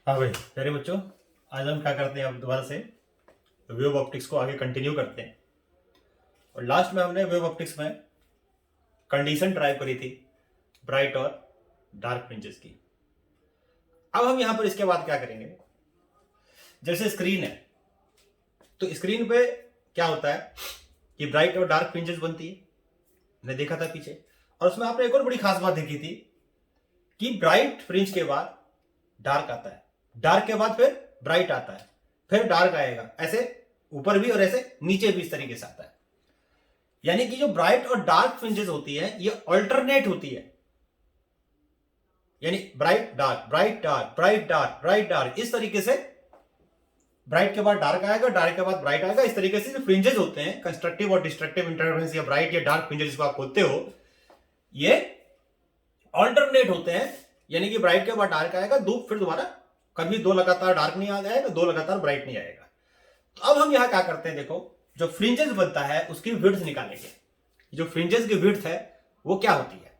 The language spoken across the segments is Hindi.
हाँ भाई, प्यारे बच्चों, आज हम क्या करते हैं, अब दोबारा से वेव ऑप्टिक्स को आगे कंटिन्यू करते हैं। और लास्ट में हमने वेव ऑप्टिक्स में कंडीशन ड्राइव करी थी ब्राइट और डार्क फ्रिंजेस की। अब हम यहां पर इसके बाद क्या करेंगे, जैसे स्क्रीन है तो स्क्रीन पे क्या होता है कि ब्राइट और डार्क फ्रिंजेस बनती है, मैंने देखा था पीछे। और उसमें आपने एक और बड़ी खास बात देखी थी कि ब्राइट फ्रिंज के बाद डार्क आता है, डार्क के बाद फिर ब्राइट आता है, फिर डार्क आएगा, ऐसे ऊपर भी और ऐसे नीचे भी इस तरीके से आता है। यानी कि जो ब्राइट और डार्क फ्रिंजेस होती है ये अल्टरनेट होती है, यानी bright dark bright dark bright dark bright dark, इस तरीके से ब्राइट के बाद डार्क आएगा, डार्क के बाद ब्राइट आएगा। इस तरीके से जो फ्रिंजेस होते हैं, कंस्ट्रक्टिव और डिस्ट्रक्टिव इंटरफेरेंस या ब्राइट या डार्क फ्रिंजेस जिसको आप खोलते हो, ये अल्टरनेट होते हैं। यानी कि ब्राइट के बाद डार्क आएगा, फिर दोबारा कभी दो लगातार डार्क नहीं आ जाएगा, दो लगातार ब्राइट नहीं आएगा। तो अब हम यहां क्या करते हैं, देखो जो फ्रिंजेस बनता है उसकी विड्थ निकालेंगे। जो फ्रिंजेस की विड्थ है वो क्या होती है,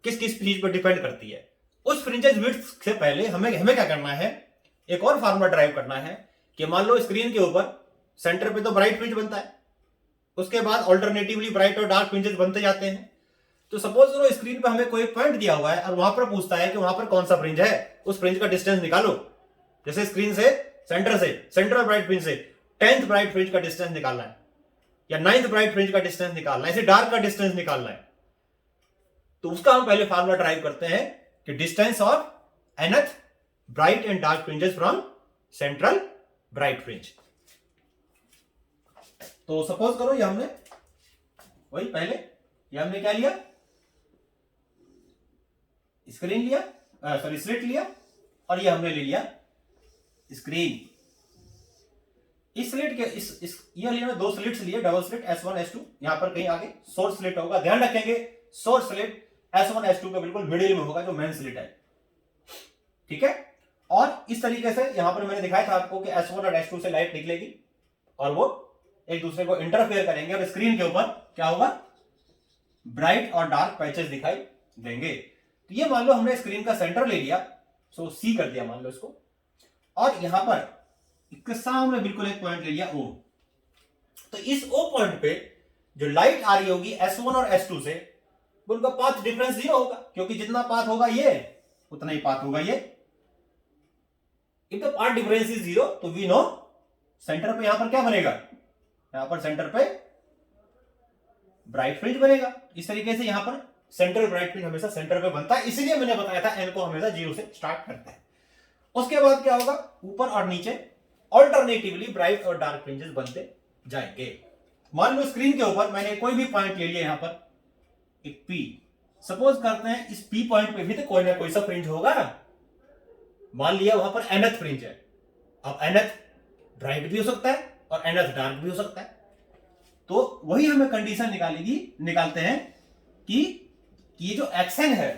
किस किस चीज पर डिपेंड करती है। उस फ्रिंजेस विड्थ से पहले हमें क्या करना है, एक और फार्मूला ड्राइव करना है कि मान लो स्क्रीन के ऊपर सेंटर पे तो ब्राइट फ्रिंज बनता है, उसके बाद ऑल्टरनेटिवली ब्राइट और डार्क फ्रिंजेस बनते जाते हैं। तो सपोज करो स्क्रीन पे हमें कोई पॉइंट दिया हुआ है और वहां पर पूछता है कि वहां पर कौन सा फ्रिंज है, उस फ्रिंज का डिस्टेंस निकालो। जैसे स्क्रीन से सेंट्रल ब्राइट फ्रिंज से 10th ब्राइट फ्रिंज का डिस्टेंस निकालना है, या 9th ब्राइट फ्रिंज का डिस्टेंस निकालना है, ऐसे डार्क का डिस्टेंस निकालना है। तो उसका हम पहले फार्मूला ड्राइव करते हैं कि distance of nth bright and dark fringes from central bright fringe. तो सपोज करो ये हमने वही पहले ये हमने क्या लिया, स्क्रीन लिया, सॉरी स्लिट लिया, और ये हमने ले लिया स्क्रीन। इस स्लिट के ये लिया, दो स्लिट्स लिए, डबल स्लिट S1 S2। यहां पर कहीं आगे सोर्स स्लिट होगा, ध्यान रखेंगे सोर्स स्लिट S1 S2 के बिल्कुल मिडिल में होगा, जो मेन स्लिट है, ठीक है। और इस तरीके से यहां पर मैंने दिखाया था आपको कि S1 और S2 से लाइट निकलेगी और वो एक दूसरे को इंटरफेयर करेंगे और स्क्रीन के ऊपर क्या होगा, ब्राइट और डार्क पैचेस दिखाई देंगे। तो ये मान लो हमने स्क्रीन का सेंटर ले लिया, सो C कर दिया मान लो इसको, और यहां पर इसके सामने बिल्कुल एक पॉइंट ले लिया O। तो इस O पॉइंट पे जो लाइट आ रही होगी S1 और S2 से, उनका पाथ डिफरेंस 0 होगा, क्योंकि जितना पाथ होगा ये उतना ही पाथ होगा ये। If the path difference is 0 तो वी नो सेंटर पे यहां पर क्या बनेगा, यहां पर सेंटर पे ब्राइट फ्रिंज बनेगा। इस तरीके से यहां पर सेंट्रल ब्राइट फ्रिंज हमेशा सेंटर पे बनता है, इसीलिए मैंने बताया था n को हमेशा 0 से स्टार्ट करते हैं। उसके बाद क्या होगा, ऊपर और नीचे ऑल्टरनेटिवली ब्राइट और डार्क फ्रिंजेस बनते जाएंगे। मान लो स्क्रीन के ऊपर मैंने कोई भी पॉइंट ले लिया, यहां पर एक P, सपोज करते हैं इस P पॉइंट पे भी तो कोई ना कोई सा फ्रिंज होगा ना। मान लिया वहां पर nth फ्रिंज है, अब nth ब्राइट भी हो सकता है और nth डार्क भी हो सकता है। तो वही हमें कंडीशन निकालते हैं कि ये जो एक्शन है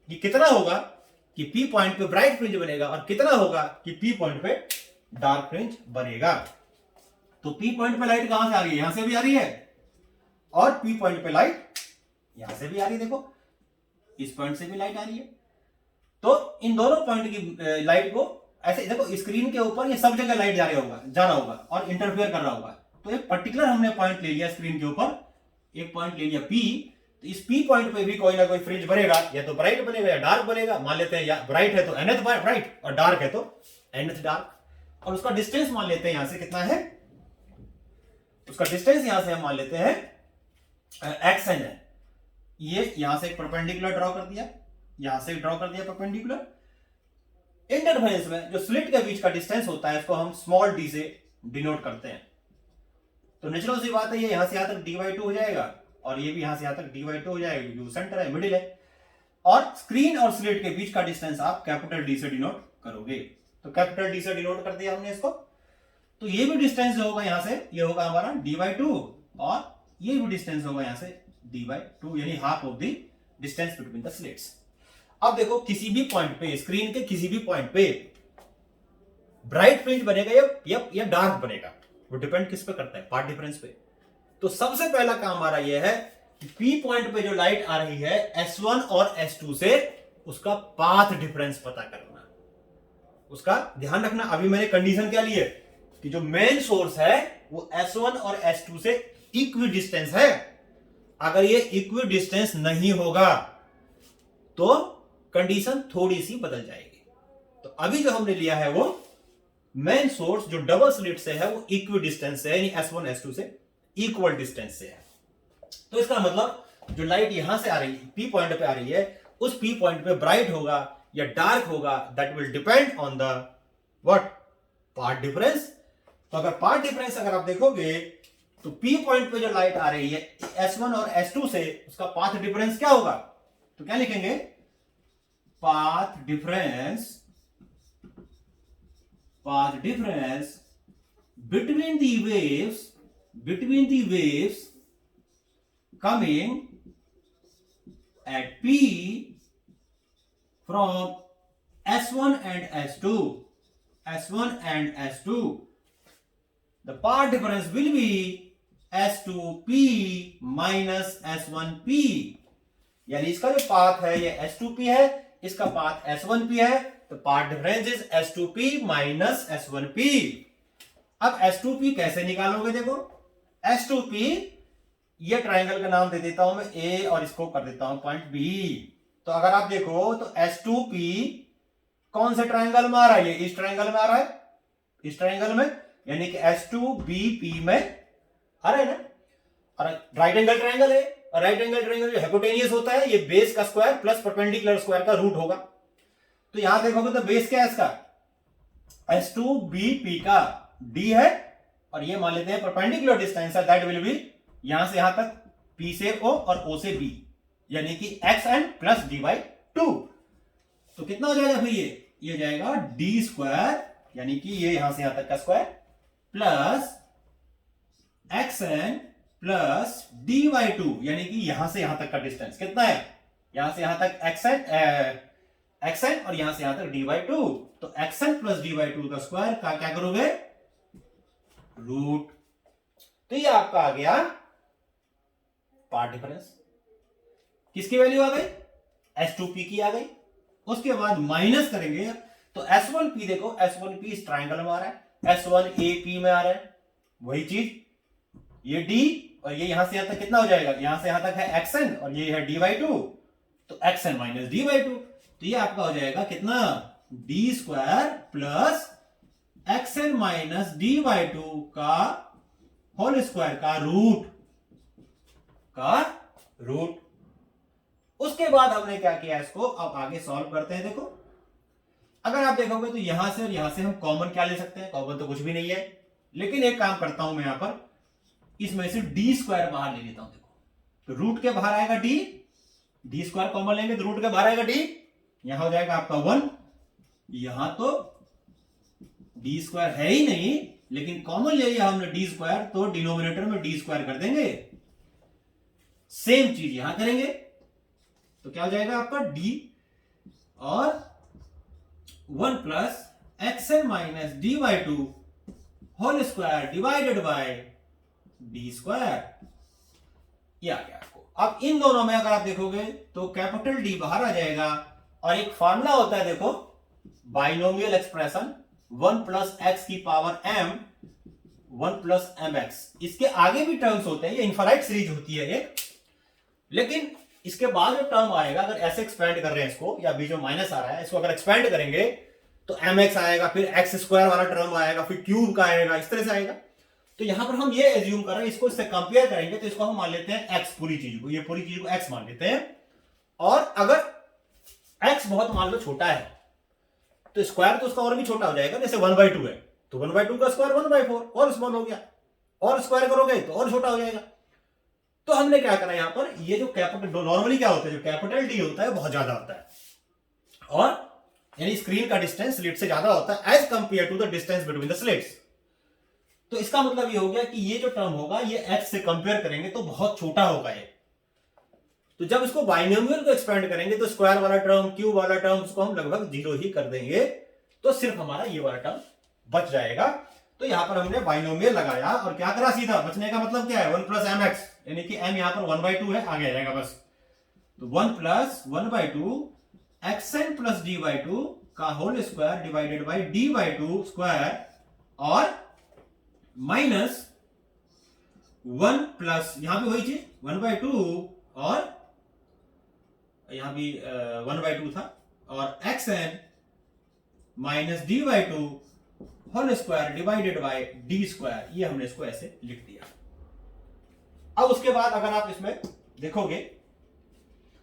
ये कितना होगा कि P पॉइंट पे ब्राइट फ्रिंज बनेगा और कितना होगा कि P पॉइंट पे डार्क फ्रिंज बनेगा। तो P पॉइंट पे लाइट कहां से आ रही है, यहां से भी आ रही है, और P पॉइंट पे लाइट यहां से भी आ रही है, देखो इस पॉइंट से भी लाइट आ रही है। तो इन दोनों पॉइंट की लाइट को ऐसे देखो, स्क्रीन के ऊपर ये सब जगह लाइट जा रहा होगा और इंटरफेयर कर रहा होगा। तो एक पर्टिकुलर हमने पॉइंट ले लिया स्क्रीन के ऊपर, एक पॉइंट ले लिया P। तो इस P पॉइंट पे भी कोई ना कोई फ्रिंज बनेगा, या तो ब्राइट बनेगा या डार्क बनेगा। मान लेते हैं या ब्राइट है तो nth ब्राइट और डार्क है तो nth डार्क। और उसका डिस्टेंस मान लेते हैं यहां से कितना है, उसका डिस्टेंस यहां से हम मान लेते हैं xn है। ये यहां से एक परपेंडिकुलर ड्रॉ कर दिया, यहां से ड्रॉ कर दिया परपेंडिकुलर। इंटरफेरेंस में जो स्लिट के बीच का डिस्टेंस होता है इसको हम स्मॉल d से डिनोट करते हैं। तो नेचुरल सी बात है, ये यहां से यहां तक d/2 हो जाएगा और ये भी यहां से यहां तक d/2 हो जाएगा, क्योंकि सेंटर है, मिडिल है। और स्क्रीन और स्लिट के बीच का डिस्टेंस आप कैपिटल D से डिनोट करोगे। तो कैपिटल D से डिनोट कर दिया हमने इसको। तो ये भी डिस्टेंस जो होगा यहां से, ये होगा हमारा d/2, और ये भी डिस्टेंस होगा यहां से d/2, यानी half of the distance between the slits. अब देखो किसी भी पॉइंट पे, स्क्रीन के किसी भी पॉइंट पे ब्राइट फ्रिंज बनेगा या डार्क बनेगा, वो डिपेंड किस पे करता है, पाथ डिफरेंस पे। तो सबसे पहला काम हमारा यह है कि P पॉइंट पे जो लाइट आ रही है S1 और S2 से, उसका पाथ डिफरेंस पता करना। उसका ध्यान रखना। अभी मैंने कंडीशन क्या ली है कि जो मेन सोर्स है वो S1 और S2 से इक्वी डिस्टेंस है। अगर ये इक्वी डिस्टेंस नहीं होगा तो कंडीशन थोड़ी सी बदल जाएगी। तो अभी जो हमने लिया है वो मेन सोर्स जो डबल स्लिट से है वो इक्वी डिस्टेंस से है, यानी S1 S2 से इक्वल डिस्टेंस से है। तो इसका मतलब जो लाइट यहां से आ रही है, P पॉइंट पे आ रही है, उस P पॉइंट पे ब्राइट होगा या डार्क होगा, that will depend on the what path difference. तो अगर पाथ डिफरेंस अगर आप देखोगे तो P पॉइंट पे जो लाइट आ रही है S1 और S2 से, उसका पाथ डिफरेंस क्या होगा? तो क्या लिखेंगे? Path difference between the waves coming at P from S1 and S2, the path difference will be S2P minus S1P। यानी इसका जो पाथ है ये S2P है, इसका पाथ S1P है, तो path difference is S2P minus S1P। अब S2P कैसे निकालोगे? देखो S2P, ये ट्रायंगल का नाम दे देता हूं मैं A और इसको कर देता हूं पॉइंट B। तो अगर आप देखो तो S2P कौन से ट्रायंगल में आ रहा है? ये इस ट्रायंगल में आ रहा है, इस ट्रायंगल में, यानी कि S2BP में आ रहा है ना। और राइट एंगल ट्रायंगल है, और राइट एंगल ट्रायंगल जो हाइपोटेनियस होता है ये बेस का स्क्वायर प्लस परपेंडिकुलर स्क्वायर का रूट होगा। तो यहां देखोगे तो बेस क्या है इसका? S2BP का D है, और ये मान लेते हैं परपेंडिकुलर डिस्टेंस है, दैट विल बी यहां से यहां तक P से O और O से B, यानी कि XN प्लस D/2। तो कितना हो जाएगा फिर? ये जाएगा D स्क्वायर, यानी कि ये यहां से यहां तक का square, plus XN plus D/2, यानी कि यहां से यहां तक का डिस्टेंस कितना है? यहां से यहां तक XN और यहां से यहां तक D/2। तो XN प्लस D/2 का स्क्वायर का क्या करोगे? रूट। तो ये आपका आ गया पाथ डिफरेंस। किसकी वैल्यू आ गई? S2P की आ गई। उसके बाद माइनस करेंगे तो S1P, देखो S1P इस ट्रायंगल में आ रहा है, S1AP में आ रहा है, वही चीज ये D, और ये यहां से यहां तक कितना हो जाएगा? यहां से यहां तक है XN और ये है D/2, तो XN माइनस D/2। तो ये आपका हो जाएगा कितना? D square plus XN minus D/2 का होल स्क्वायर का रूट। उसके बाद हमने क्या किया? इसको अब आगे सॉल्व करते हैं। देखो अगर आप देखोगे तो यहां से और यहां से हम कॉमन क्या ले सकते हैं? कॉमन तो कुछ भी नहीं है, लेकिन एक काम करता हूं मैं, यहां पर इसमें से D स्क्वायर बाहर ले लेता हूं। देखो तो रूट के बाहर आएगा D स्क्वायर कॉमन लेंगे तो रूट के बाहर आएगा D, यहां हो जाएगा आपका 1। यहां तो D स्क्वायर है ही नहीं, लेकिन कॉमन ले लिया हमने D स्क्वायर, तो डिनोमिनेटर में D स्क्वायर कर देंगे। सेम चीज यहां करेंगे तो क्या हो जाएगा आपका? D और 1 plus XN minus D/2 whole square divided by D square, ये आ गया आपको। अब इन दोनों में अगर आप देखोगे तो कैपिटल D बाहर आ जाएगा, और एक फार्मूला होता है देखो, बाइनोमियल एक्सप्रेशन 1 प्लस एक्स की पावर m 1 प्लस mx। इसके आगे भी टर्म्स होते हैं, ये इनफाइनाइट सीरीज होती है ये, लेकिन इसके बाद जो टर्म आएगा, अगर ऐसे एक्सपेंड कर रहे हैं इसको, या बीच में माइनस आ रहा है, इसको अगर एक्सपेंड करेंगे तो mx आएगा, फिर x स्क्वायर वाला टर्म आएगा, फिर क्यूब का आएगा, इस तरह से आएगा। तो यहां पर हम ये एज्यूम कर रहे हैं, इसको इससे कंपेयर करेंगे तो इसको हम मान लेते हैं x, पूरी चीज को, ये पूरी चीज को x मान लेते हैं। और अगर x बहुत मान लो छोटा है तो स्क्वायर तो उसका और भी छोटा हो जाएगा, जैसे 1/2 है तो 1/2 का स्क्वायर 1/4 और स्मॉल हो गया, और स्क्वायर करोगे तो और छोटा हो जाएगा। तो हमने क्या करा यहां पर, ये जो कैपिटल, नॉर्मली क्या होता है, जो कैपिटल D होता है बहुत ज्यादा होता है, और यानी स्क्रीन का डिस्टेंस स्लिट से ज्यादा होता है as compare to the distance between the slits. तो इसका मतलब ये हो गया कि ये जो टर्म होगा ये x से कंपेयर करेंगे तो बहुत छोटा होगा ये। तो जब इसको बाइनोमियल को एक्सपेंड करेंगे तो स्क्वायर वाला टर्म, क्यूब वाला टर्म, उसको हम लगभग 0 ही कर देंगे, तो सिर्फ हमारा ये वाला टर्म बच जाएगा। तो यहां पर हमने बाइनोमियल लगाया और क्या करा? सीधा बचने का मतलब क्या है? 1 प्लस mx, यानी कि m यहां पर 1/2 है, आगे जाएगा बस। तो 1 प्लस 1/2 xn प्लस D/2 का whole square divided by D by two square और माइनस 1 प्लस यहां पे वही चीज 1/2 और यहां भी 1/2 था और xn minus D by two whole square divided by D square, ये हमने इसको ऐसे लिख दिया। अब उसके बाद अगर आप इसमें देखोगे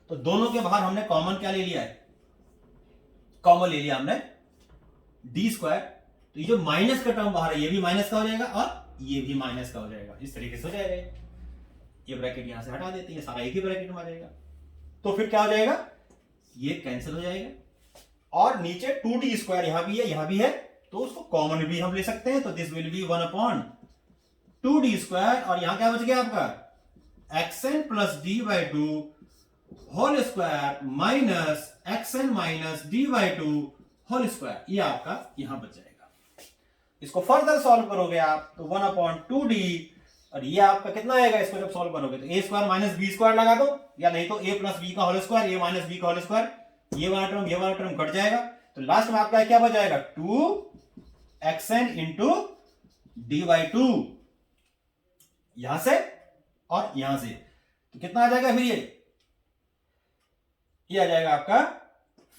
तो दोनों के बाहर हमने कॉमन क्या ले लिया है, कॉमन ले लिया हमने डी स्क्वायर, तो ये जो माइनस का टर्म बाहर है ये भी माइनस का हो जाएगा और ये भी माइनस का हो जाएगा, इस तरीके से हो जाएगा। ये ब्रैकेट यहां से हटा देते हैं, सारा एक ही ब्रैकेट में आ जाएगा, तो फिर क्या हो जाएगा, ये कैंसिल हो जाएगा और नीचे 2d स्क्वायर यहां भी है यहां भी है, तो उसको कॉमन भी हम ले सकते हैं, तो this will B 1/2d square और यहां क्या बच गया आपका xn plus D by two whole square minus xn minus D by two whole square, ये आपका यहां बच जाएगा। इसको फर्दर सॉल्व करोगे आप तो 1/2d और ये आपका कितना आएगा, इसको जब सॉल्व करोगे तो a square minus B square लगा दो, या नहीं तो a प्लस बी का whole square, a minus B का होल स्क्वायर, ये वाला टर्म कट जाएगा, तो लास्ट में आपका क्या बच जाएगा 2xn into D by to, यहां से और यहां से, तो कितना आ जाएगा फिर ये आ जाएगा आपका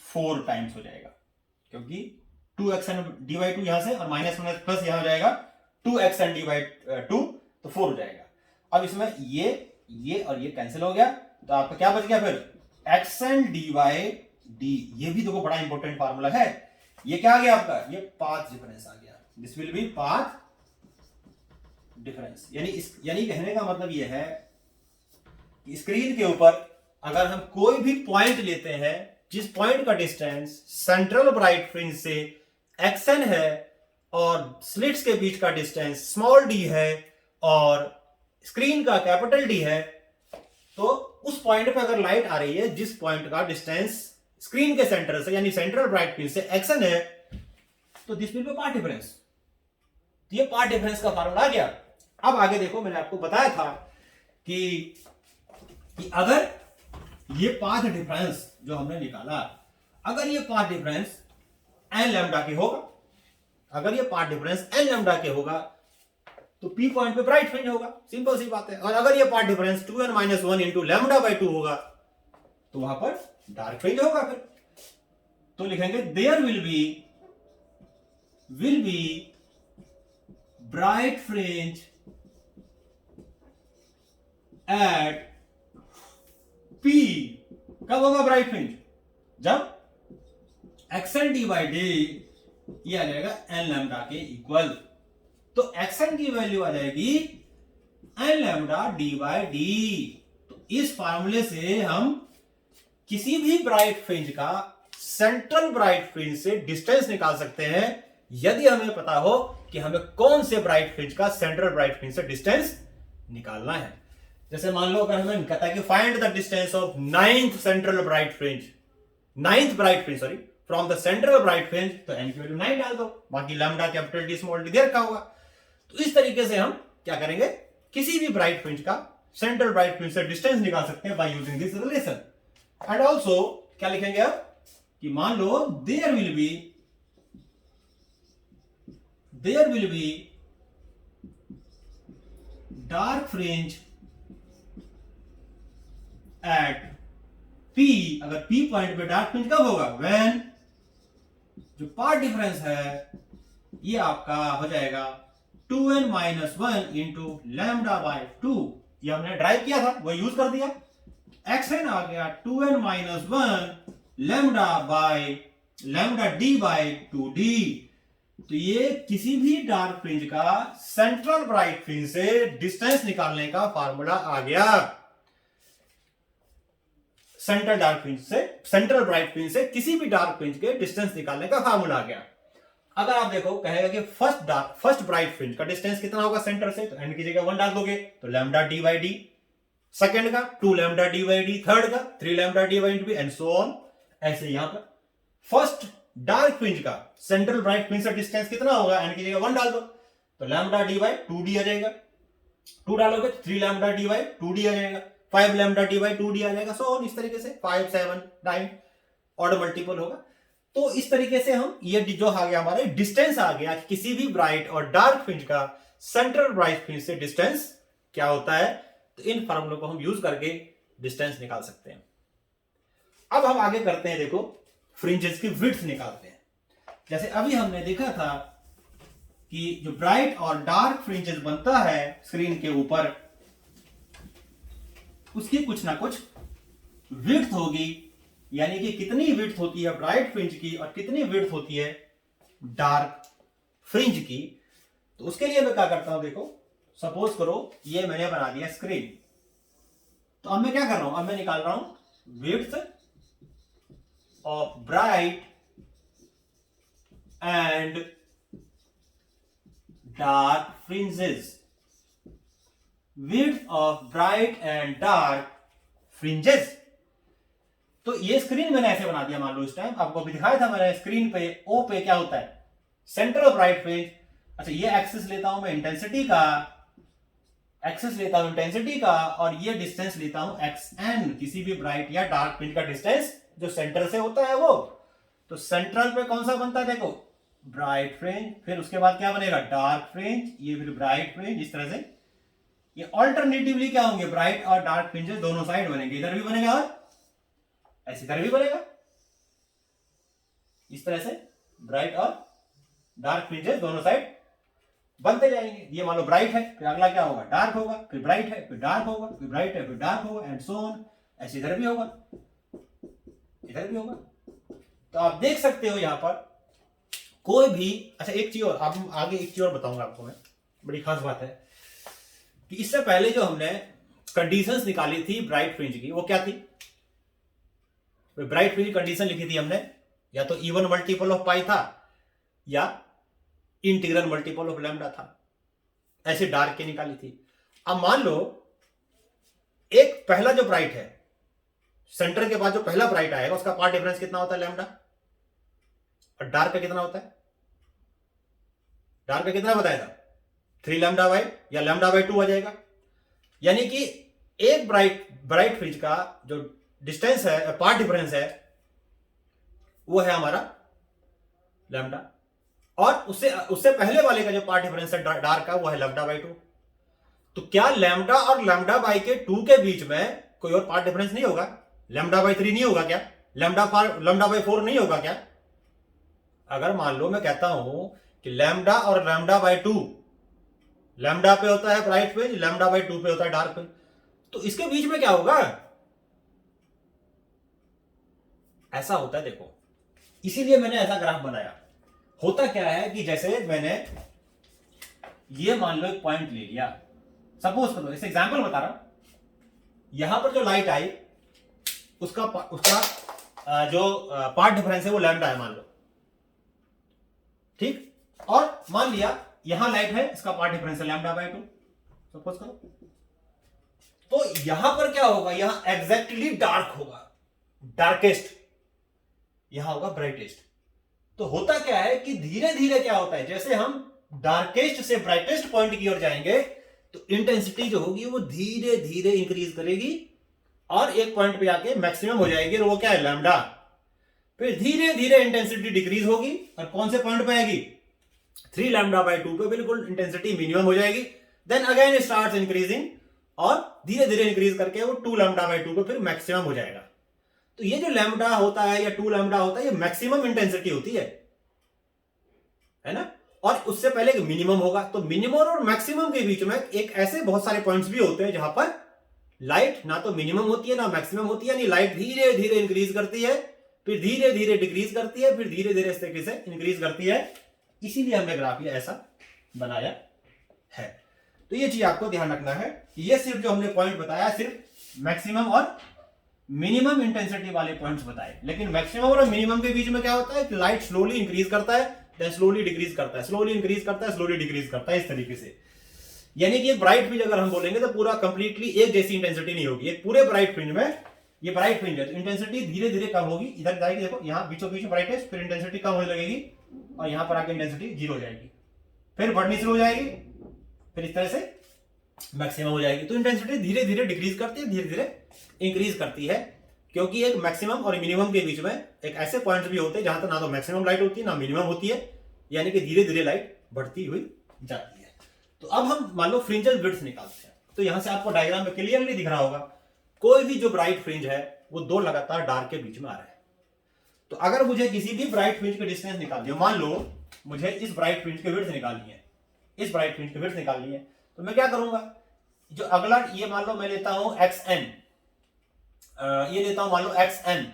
4 टाइम्स हो जाएगा, क्योंकि 2xn डी बाई टू यहां से और माइनस माइनस प्लस यहां हो जाएगा 2xn डी बाई टू, तो 4 हो जाएगा। अब इसमें ये और ये कैंसिल हो गया, तो आपका क्या बच गया फिर xn डी बाई डी, ये भी देखो बड़ा इंपॉर्टेंट फार्मूला है, ये क्या आ गया आपका, ये पाथ डिफरेंस आ गया, this will B path difference, यानी कहने का मतलब ये है कि स्क्रीन के ऊपर अगर हम कोई भी पॉइंट लेते हैं जिस पॉइंट का डिस्टेंस सेंट्रल ब्राइट फ्रिंज से xn है और स्लिट्स के बीच का डिस्टेंस स्मॉल d है और स्क्रीन का कैपिटल D है, तो उस पॉइंट पे अगर लाइट आ रही है जिस पॉइंट का डिस्टेंस स्क्रीन के सेंटर से यानी सेंट्रल ब्राइट फ्रिंज से xn है, तो this will B path difference, तो ये पाथ डिफरेंस का फार्मूला आ गया। अब आगे देखो, मैंने आपको बताया था कि अगर ये पाथ डिफरेंस जो हमने निकाला, अगर ये पाथ डिफरेंस n लैम्डा के होगा, अगर ये पाथ डिफरेंस n लैम्डा के होगा तो p पॉइंट पे ब्राइट फ्रिंज होगा, सिंपल सी बात है, और अगर ये path difference 2n minus 1 into lambda by 2 होगा तो वहां पर डार्क फ्रिंज होगा। फिर तो लिखेंगे there will be bright fringe at P, कब होगा ब्राइट फ्रिंज, जब xn डी बाई डी ये आ जाएगा n लैम्डा के इक्वल, तो xn की वैल्यू आ जाएगी n lambda D by D. तो इस फार्मूले से हम किसी भी ब्राइट फ्रिंज का सेंट्रल ब्राइट फ्रिंज से डिस्टेंस निकाल सकते हैं, यदि हमें पता हो कि हमें कौन से ब्राइट फ्रिंज का सेंट्रल ब्राइट फ्रिंज से डिस्टेंस निकालना है। जैसे मान लो अगर हमें कहता है कि find the distance of ninth bright fringe sorry from the central bright fringe, तो n की वैल्यू 9 डाल दो, बाकी lambda capital D small D दे रखा होगा। तो इस तरीके से हम क्या करेंगे, किसी भी ब्राइट फ्रिंज का सेंट्रल ब्राइट फ्रिंज से डिस्टेंस निकाल सकते हैं by using this relation. And also क्या लिखेंगे अब कि मान लो there will be dark fringe at P, अगर P पॉइंट पे डार्क फ्रिंज कब होगा, व्हेन जो पाथ डिफरेंस है ये आपका हो जाएगा 2n minus 1 into lambda by 2, ये हमने ड्राइव किया था वो यूज कर दिया, xn आ गया 2n minus 1 lambda D by 2d। तो ये किसी भी डार्क फ्रिंज का सेंट्रल ब्राइट फ्रिंज से डिस्टेंस निकालने का फार्मूला आ गया, सेंट्रल ब्राइट फ्रिंज से किसी भी डार्क फ्रिंज के डिस्टेंस निकालने का फार्मूला आ गया। अगर आप देखो कहेगा कि फर्स्ट ब्राइट फ्रिंज का डिस्टेंस कितना होगा सेंटर से, तो n की जगह 1 डाल दोगे तो lambda D by D, second का 2 lambda D by D, third का 3 lambda D by D and so on. ऐसे यहां पर फर्स्ट डार्क फ्रिंज का सेंट्रल ब्राइट फ्रिंज से डिस्टेंस कितना होगा, n की जगह 1 डाल दो तो लैम्डा डी बाई 2d आ जाएगा, 2 डालोगे 3 लैम्डा डी बाई 2d आ जाएगा, 5 लैम्डा डी बाई 2d आ जाएगा, सो ऑन इस तरीके से 5 7 9 ऑर्डर मल्टीपल होगा। तो इस तरीके से हम ये जो आ गया हमारे डिस्टेंस आ गया, किसी भी ब्राइट और डार्क फ्रिंज का सेंट्रल ब्राइट फ्रिंज से डिस्टेंस क्या होता है। तो इन फॉर्मूलों को हम यूज करके डिस्टेंस निकाल सकते हैं। अब हम आगे करते हैं, देखो फ्रिंजेस की विड्थ निकालते हैं। जैसे अभी हमने देखा था कि जो ब्राइट और डार्क फ्रिंजेस बनता है स्क्रीन के ऊपर, उसकी कुछ ना कुछ विड्थ होगी, यानी कि कितनी विड्थ होती है ब्राइट फ्रिंज की और कितनी विड्थ होती है डार्क फ्रिंज की। तो उसके लिए मैं क्या करता हूं, देखो सपोज करो ये मैंने बना दिया स्क्रीन, तो अब मैं क्या कर रहा हूं, अब मैं निकाल रहा हूं width of bright and dark fringes, width of bright and dark fringes. तो ये स्क्रीन मैंने ऐसे बना दिया, मान लो इस टाइम आपको अभी दिखाया था मैंने स्क्रीन पे, ओ पे क्या होता है सेंटर ऑफ ब्राइट फ्रिंज। अच्छा ये एक्सेस लेता हूं मैं इंटेंसिटी का, एक्सेस लेता हूं इंटेंसिटी का, और ये डिस्टेंस लेता हूं xn, किसी भी ब्राइट या डार्क फ्रिंज का डिस्टेंस जो सेंटर से होता है वो। तो सेंट्रल पे कौन सा बनता है, देखो ब्राइट फ्रिंज, फिर उसके बाद क्या बनेगा डार्क फ्रिंज, ये फिर ब्राइट फ्रिंज, इस तरह से ये ऑल्टरनेटिवली क्या होंगे ब्राइट और डार्क फ्रिंजेस दोनों साइड बनेंगे, इधर भी बनेगा और ऐसे इधर भी बनेगा, इस तरह से ब्राइट और डार्क फ्रिंजेस दोनों साइड बनते जाएंगे। ये मान लो ब्राइट है, फिर अगला क्या होगा डार्क होगा, फिर ब्राइट है फिर डार्क होगा, फिर ब्राइट है फिर डार्क होगा, एंड सो ऑन। ऐसे इधर भी होगा, इधर भी होगा। तो आप देख सकते हो यहां पर कोई भी, अच्छा एक चीज और, आप आगे एक चीज और बताऊंगा आपको मैं, बड़ी खास बात है कि इससे पहले जो हमने कंडीशंस निकाली थी ब्राइट फ्रिंज की, वो क्या थी, ब्राइट फ्रिंज कंडीशन लिखी थी हमने, या तो इवन मल्टीपल ऑफ पाई था या इंटीग्रल मल्टीपल ऑफ लैम्डा था, ऐसे डार्क के निकाली थी। अब मान लो एक पहला जो ब्राइट है, सेंटर के बाद जो पहला ब्राइट आएगा उसका पार्ट डिफरेंस कितना होता है लैम्डा, और डार्क का कितना होता है, डार्क का कितना बताया था 3 लैम्डा बाई या लैम्डा बाई 2 आ जाएगा। यानी कि एक ब्राइट फ्रिंज का जो डिस्टेंस है, पार्ट डिफरेंस है, वो है हमारा लैम्डा, और उससे पहले वाले का जो पार्ट डिफरेंस है डार्क का, वो है लैम्डा बाई 2। तो क्या लैम्डा और लैम्डा बाई के 2 के बीच में कोई और पार्ट डिफरेंस नहीं होगा, लैम्डा बाई 3 नहीं होगा क्या, लैम्डा बाई 4 नहीं होगा क्या। अगर मान लो मैं कहता हूं कि लैम्डा और लैम्डा बाई 2, लैम्डा पे होता है ब्राइट फ्रिंज, लैम्डा बाई 2 पे होता है डार्क फ्रिंज, तो इसके बीच में क्या होगा, ऐसा होता है। देखो इसीलिए मैंने ऐसा ग्राफ बनाया। होता क्या है कि जैसे मैंने ये मान लो एक पॉइंट ले लिया, सपोज करो, इसे एग्जांपल बता रहा हूं, यहां पर जो लाइट आई उसका जो पार्ट डिफरेंस है वो लैम्डा है मान लो, ठीक, और मान लिया यहां लाइट है, इसका पार्ट डिफरेंस है लैम्डा बाई 2, सपोज करो। तो यहां पर क्या होगा, यहां एग्जैक्टली डार्क होगा, डार्केस्ट, यहां होगा ब्राइटेस्ट। तो होता क्या है कि धीरे धीरे क्या होता है, जैसे हम डार्केस्ट से ब्राइटेस्ट पॉइंट की ओर जाएंगे तो इंटेंसिटी जो होगी वो धीरे धीरे इंक्रीज करेगी और एक पॉइंट पे आके मैक्सिमम हो जाएगी, और वो क्या है लैम्डा। फिर धीरे धीरे इंटेंसिटी डिक्रीज होगी और कौन से पॉइंट पे आएगी 3 लैम्डा बाई 2 पे बिल्कुल इंटेंसिटी मिनिमम हो जाएगी। देन अगेन स्टार्ट्स इंक्रीजिंग और धीरे धीरे इंक्रीज करके वो 2 लैम्डा बाई 2 पे फिर मैक्सिमम हो जाएगा। तो ये जो लैम्डा होता है या 2 लैम्डा होता है, ये मैक्सिमम इंटेंसिटी होती है ना, और उससे पहले मिनिमम होगा। तो मिनिमम और मैक्सिमम के बीच में एक ऐसे बहुत सारे पॉइंट्स भी होते हैं जहां पर लाइट ना तो मिनिमम होती है ना मैक्सिमम होती है, नहीं लाइट धीरे धीरे इंक्रीज करती है, फिर धीरे धीरे डिक्रीज करती है, फिर धीरे धीरे इस तरीके से इंक्रीज करती है। इसीलिए हमने ग्राफ ये ऐसा बनाया है। तो ये चीज आपको ध्यान रखना है कि ये सिर्फ जो हमने पॉइंट बताया सिर्फ मैक्सिमम और मिनिमम इंटेंसिटी वाले पॉइंट्स बताए, लेकिन मैक्सिमम और मिनिमम के बीच में क्या होता है कि लाइट स्लोली इंक्रीज करता है, देन स्लोली डिक्रीज करता है, स्लोली इंक्रीज करता है, स्लोली डिक्रीज करता है, इस तरीके से। यानी कि एक ब्राइट फ्रिंज अगर हम बोलेंगे तो पूरा कंप्लीटली एक जैसी इंटेंसिटी नहीं होगी। एक पूरे ब्राइट फ्रिंज में, ये ब्राइट फ्रिंज है तो इंटेंसिटी धीरे धीरे कम होगी, इधर जाएगी, देखो यहाँ बीचों बीच ब्राइटेस्ट, फिर इंटेंसिटी कम होने लगेगी और यहाँ पर आके इंटेंसिटी 0 हो जाएगी, फिर बढ़नी शुरू हो जाएगी, फिर इस तरह से मैक्सिमम हो जाएगी। तो इंटेंसिटी धीरे धीरे डिक्रीज करती है, धीरे धीरे इंक्रीज करती है। क्योंकि एक मैक्सिमम और मिनिमम के बीच में एक ऐसे पॉइंट्स भी होते हैं जहां तक ना तो मैक्सिमम लाइट होती है ना मिनिमम होती है, यानी कि धीरे धीरे लाइट बढ़ती हुई जाती है। तो अब हम मान लो फ्रिंजेस विड्थ निकालते हैं, तो यहां से आपको डायग्राम में क्लियरली दिख रहा होगा कोई भी जो ब्राइट फ्रिंज है वो दो लगातार डार्क के बीच में आ रहा है। तो अगर मुझे किसी भी ब्राइट फ्रिंज की डिस्टेंस निकालनी है, मान लो मुझे इस ब्राइट फ्रिंज की विड्थ निकालनी है, इस ब्राइट फ्रिंज की विड्थ निकालनी है, तो मैं क्या करूंगा, जो अगला ये मान लो मैं लेता हूं xn, ये लेता हूं मान लो xn,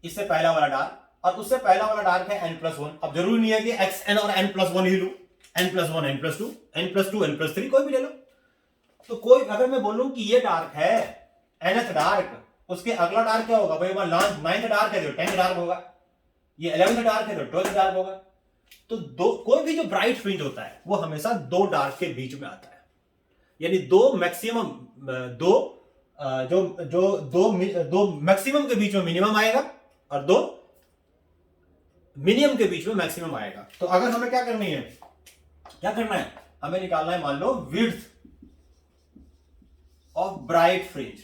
इससे पहला वाला डार्क और उससे पहला वाला डार्क है n+1। अब जरूरी नहीं है कि xn और n+1 ही लूं, n+1 n+2 n+2 n+3 कोई भी ले लो। तो कोई अगर मैं बोलूं कि ये डार्क है nth डार्क, उसके अगला डार्क क्या होगा भाई, नाइन्थ डार्क है तो 10th डार्क होगा, ये 11th डार्क है तो 12th डार्क होगा। तो दो कोई भी जो ब्राइट फ्रिंज होता है वो हमेशा दो डार्क के बीच में आता है, यानी दो मैक्सिमम दो मैक्सिमम के बीच में मिनिमम आएगा और दो मिनिमम के बीच में मैक्सिमम आएगा। तो अगर हमें क्या करना है, हमें निकालना है मान लो width of bright fringe,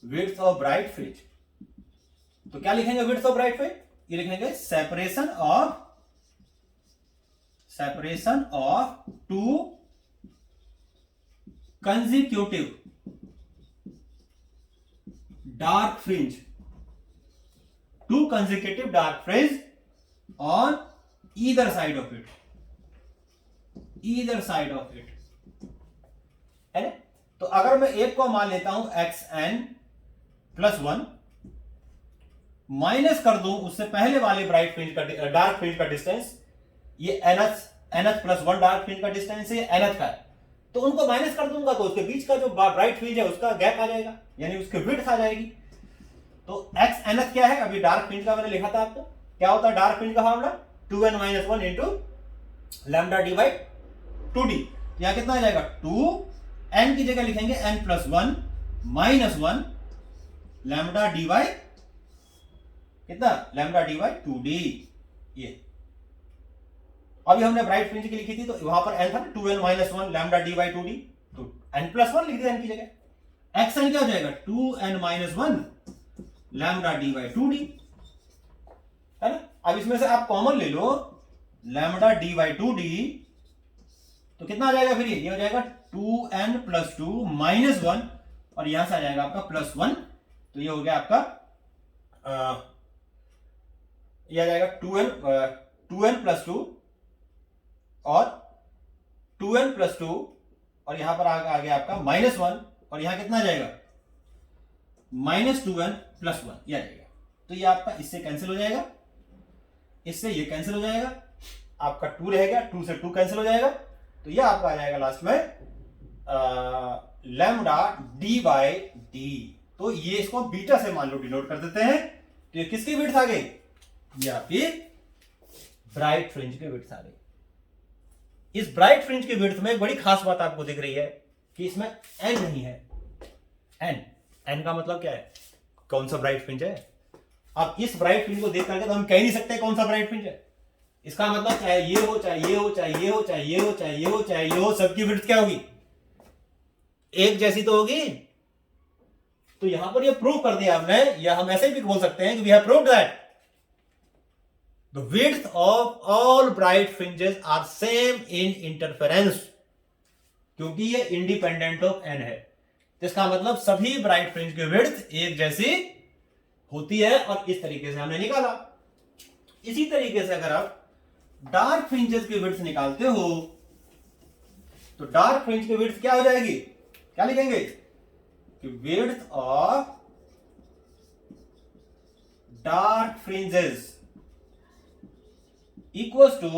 width of bright fringe. तो क्या लिखेंगे विड्थ ऑफ ब्राइट फ्रिंज, ये लिखेंगे separation of two consecutive dark fringe, two consecutive dark fringe on either side of it, है ना। तो अगर मैं एक को मान लेता हूं xn+1, माइनस कर दूं उससे पहले वाले ब्राइट फ्रिंज का डार्क फ्रिंज का डिस्टेंस, ये nth+1 डार्क फ्रिंज का डिस्टेंस है, nth का है, तो उनको माइनस कर दूंगा तो उसके बीच का जो ब्राइट फ्रिंज है उसका गैप आ जाएगा, यानी उसकी विड्थ आ जाएगी। तो x nth क्या है, अभी डार्क फ्रिंज का मैंने लिखा था आपको, क्या होता है डार्क फ्रिंज का फॉर्मूला 2n-1 इंटू λd/2d। यहां कितना आ जाएगा, 2n की जगह लिखेंगे n+1 -1 λd/, कितना λd/2d। ये अभी हमने ब्राइट फ्रिंज की लिखी थी तो वहां पर n था 2n-1 λd/2d, तो n+1 लिख दिया n की जगह, xn क्या हो जाएगा 2n-1 λd/2d, है ना। अब इसमें से आप कॉमन ले लो λd/2d, तो कितना आ जाएगा, फिर ये हो जाएगा 2n+2 -1 और यहां से आ जाएगा आपका +1, तो ये हो गया आपका ये आ जाएगा 2n+2 और 2n+2 और यहां पर आ गया आपका -1 और यहां कितना आ जाएगा -2n+1, ये आ जाएगा। तो ये आपका इससे कैंसिल हो जाएगा, इससे ये कैंसिल हो जाएगा, आपका 2 रहेगा, 2 से 2 कैंसिल हो जाएगा, तो ये आपका आ जाएगा लास्ट में λd/d। तो ये इसको बीटा से मान लो डिनोट कर देते हैं, तो ये किसकी विड्थ आ गई, ये आपकी ब्राइट फ्रिंज की विड्थ आ गई। इस ब्राइट फ्रिंज की विड्थ में एक बड़ी खास बात आपको दिख रही है कि इसमें n नहीं है, n का मतलब क्या है, कौन सा ब्राइट फ्रिंज है। अब इस ब्राइट फ्रिंज को देख करके तो हम कह नहीं सकते कौन सा ब्राइट फ्रिंज है, इसका मतलब चाहे ये हो चाहे ये हो चाहे ये हो चाहे ये हो चाहे ये हो चाहे ये हो, सबकी विड्थ क्या होगी, एक जैसी तो होगी। तो यहां पर ये प्रूव कर दिया हमने, या हम ऐसे भी बोल सकते हैं कि we have proved that the width of all bright fringes are same in interference, क्योंकि ये इंडिपेंडेंट ऑफ n है, इसका मतलब सभी ब्राइट फ्रिंज की विड्थ एक जैसी होती है, और इस तरीके से हमने निकाला। इसी तरीके से अगर आप डार्क फ्रिंजेस की विड्थ निकालते हो तो डार्क फ्रिंज की विड्थ क्या हो जाएगी, क्या लिखेंगे कि width of dark fringes equals to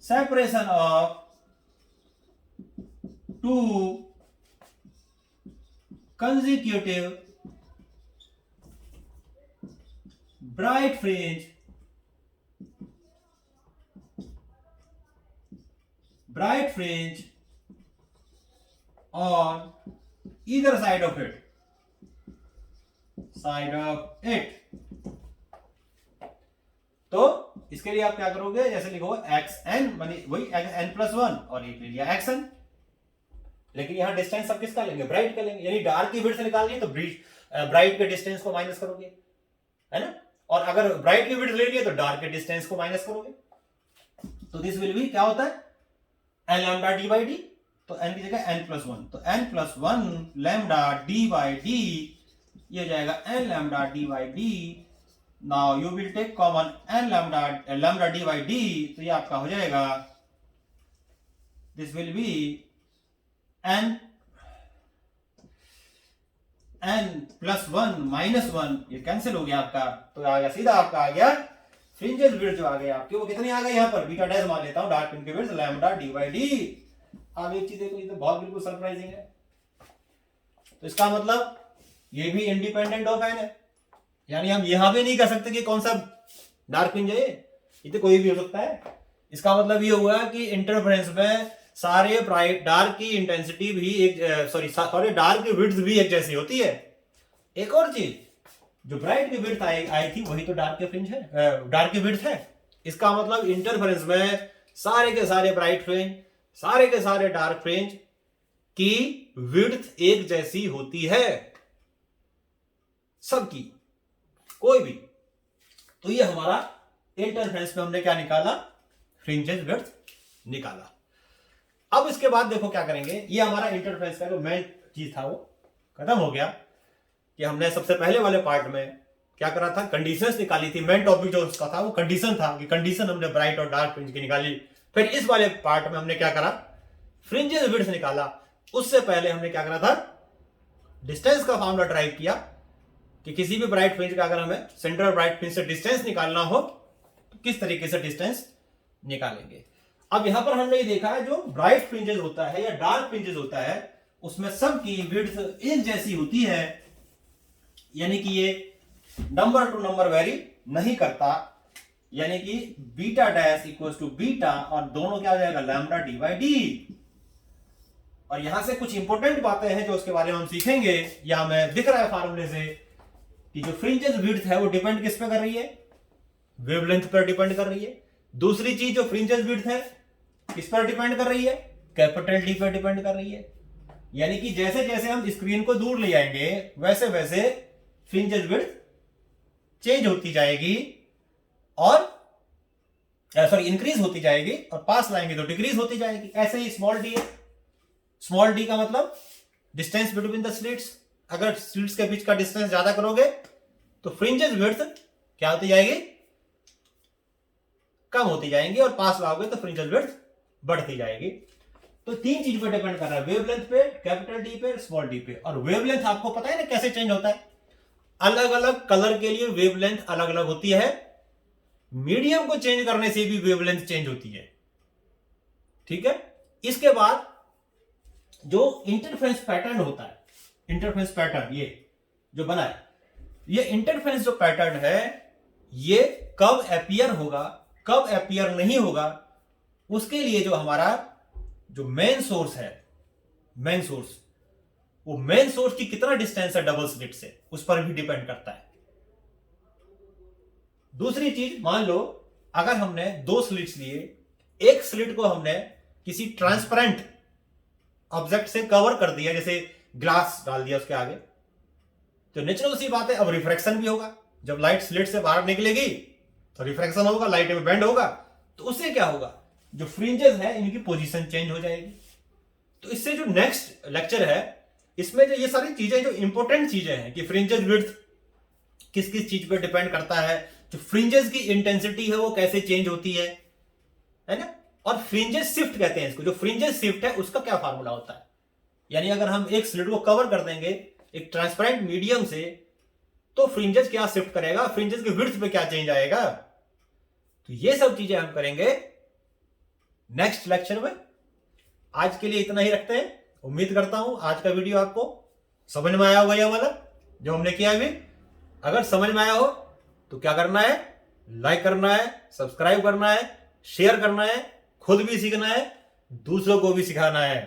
separation of two consecutive bright fringe on either side of it, तो इसके लिए आप क्या करोगे, जैसे लिखो xn माने वही n+1 और एक ले लिया xn, लेकिन यहाँ डिस्टेंस सब किसका लेंगे, ब्राइट का लेंगे, यानी डार्क की विड्थ निकालनी है तो ब्राइट के डिस्टेंस को माइनस करोगे, है ना, और अगर ब्राइट की विड्थ लेनी है तो डार्क के डिस्टेंस को माइनस करोगे। तो दिस विल बी क्या होता है, N lambda D by D, तो एन की जगह एन प्लस वन, तो N plus one lambda D by D, ये हो जाएगा N lambda D by D. Now you will take common N lambda D by D, तो ये आपका हो जाएगा, this will be N plus one minus one, ये कैंसिल हो गया आपका, तो आ गया सीधा आपका आ गया फ्रिंजेस विड्थ जो आ गए आपके, वो कितनी आ गई यहाँ पर, बीटा डैश मान लेता हूं, डार्क फ्रिंज की width lambda D by D. अब एक चीज देखो, ये तो बहुत बिल्कुल सरप्राइजिंग है, तो इसका मतलब ये भी इंडिपेंडेंट ऑफ एन है, यानी हम यहां भी नहीं कह सकते कि कौन सा डार्क फ्रिंज है, ये तो कोई भी हो सकता है। इसका मतलब ये हुआ कि इंटरफेरेंस में सारे ब्राइट डार्क की इंटेंसिटी भी एक सारे डार्क की विड्थ भी एक जैसी होती है। एक और चीज, जो ब्राइट की विड्थ आई थी वही तो डार्क के फ्रिंज है, डार्क की विड्थ है। इसका मतलब इंटरफेरेंस में सारे के सारे ब्राइट फ्रिंज, सारे के सारे डार्क फ्रिंज की विड्थ एक जैसी होती है, सबकी, कोई भी। तो ये हमारा इंटरफेरेंस में हमने क्या निकाला, फ्रिंजेस विड्थ निकाला। अब इसके बाद देखो क्या करेंगे, ये हमारा इंटरफेरेंस का जो मेन चीज था वो खत्म हो गया, कि हमने सबसे पहले वाले पार्ट में क्या करा था, कंडीशंस निकाली थी। मेन टॉपिक जो उसका था वो कंडीशन था, कि कंडीशन हमने ब्राइट और डार्क फ्रिंज की निकाली। फिर इस वाले पार्ट में हमने क्या करा, फ्रिंजेस विड्थ निकाला। उससे पहले हमने क्या करा था, डिस्टेंस का फॉर्मूला ड्राइव किया, कि किसी भी ब्राइट फ्रिंज का अगर हमें सेंट्रल ब्राइट फ्रिंज से डिस्टेंस निकालना हो तो किस तरीके से डिस्टेंस निकालेंगे। अब यहां पर हमने ये देखा है, जो ब्राइट फ्रिंजेस होता है या डार्क फ्रिंजेस होता है उसमें सबकी विड्थ एक जैसी होती है, यानी कि ये नंबर टू नंबर वेरी नहीं करता, यानी कि beta dash equal to beta, और दोनों क्या हो जाएगा, लैम्डा डी बाई डी। और यहां से कुछ इंपॉर्टेंट बातें हैं जो उसके बारे में हम सीखेंगे। या हमें दिख रहा है फार्मूले से कि जो फ्रिंजेस विड्थ है वो डिपेंड किस पे कर रही है, वेवलेंथ पर डिपेंड कर रही है। दूसरी चीज, जो फ्रिंजेस विड्थ है किस पर डिपेंड कर रही है, कैपिटल डी पर डिपेंड कर रही है। यानी कि जैसे जैसे हम स्क्रीन को दूर ले जाएंगे वैसे वैसे फ्रिंजेस विड्थ चेंज होती जाएगी, और इंक्रीज होती जाएगी, और पास लाएंगे तो डिक्रीज होती जाएगी। ऐसे ही स्मॉल डी है, स्मॉल डी का मतलब डिस्टेंस बिटवीन द स्लिट्स। अगर स्लिट्स के बीच का डिस्टेंस ज्यादा करोगे तो फ्रिंजेस विड्थ क्या होती जाएगी, कम होती जाएंगी, और पास लाओगे तो फ्रिंजेस विड्थ बढ़ती जाएगी। तो तीन चीज पे डिपेंड कर रहा है, वेवलेंथ पे, कैपिटल डी पे, स्मॉल डी पे। और वेवलेंथ आपको पता है ना कैसे चेंज होता है, अलग अलग कलर के लिए वेवलेंथ अलग अलग होती है। मीडियम को चेंज करने से भी वेवलेंथ चेंज होती है, ठीक है। इसके बाद जो इंटरफेरेंस पैटर्न होता है, इंटरफेरेंस पैटर्न ये जो बना है, ये इंटरफेरेंस जो पैटर्न है ये कब अपीयर होगा, कब अपीयर नहीं होगा, उसके लिए जो हमारा जो मेन सोर्स है, मेन सोर्स, वो मेन सोर्स की कितना डिस्टेंस है डबल स्लिट से, उस पर भी डिपेंड करता है। दूसरी चीज, मान लो अगर हमने दो स्लिट्स लिए, एक स्लिट को हमने किसी ट्रांसपेरेंट ऑब्जेक्ट से कवर कर दिया, जैसे ग्लास डाल दिया उसके आगे, तो नेचुरल सी बात है अब रिफ्रैक्शन भी होगा। जब लाइट स्लिट से बाहर निकलेगी तो रिफ्रैक्शन होगा, लाइट में बेंड होगा, तो उससे क्या होगा, जो फ्रिंजेस है इनकी पोजीशन चेंज हो जाएगी। तो इससे जो नेक्स्ट लेक्चर है इसमें जो ये सारी चीजें जो इंपॉर्टेंट चीजें हैं, कि फ्रिंजेस विड्थ किस किस चीज पर डिपेंड करता है, जो फ्रिंजेस की इंटेंसिटी है वो कैसे चेंज होती है ना, और फ्रिंजेस शिफ्ट कहते हैं इसको। जो फ्रिंजेस शिफ्ट है उसका क्या फार्मूला होता है, यानी अगर हम एक स्लिट को कवर कर देंगे एक ट्रांसपेरेंट मीडियम से, तो फ्रिंजेस क्या शिफ्ट करेगा, फ्रिंजेस की विड्थ पे क्या चेंज आएगा। तो ये सब चीजें हम करेंगे नेक्स्ट लेक्चर में। आज के लिए इतना ही रखते हैं। उम्मीद करता हूं आज का वीडियो आपको समझ में आया होगा, यह वाला जो हमने किया अभी। अगर समझ में आया हो तो क्या करना है, लाइक करना है, सब्सक्राइब करना है, शेयर करना है, खुद भी सीखना है, दूसरों को भी सिखाना है।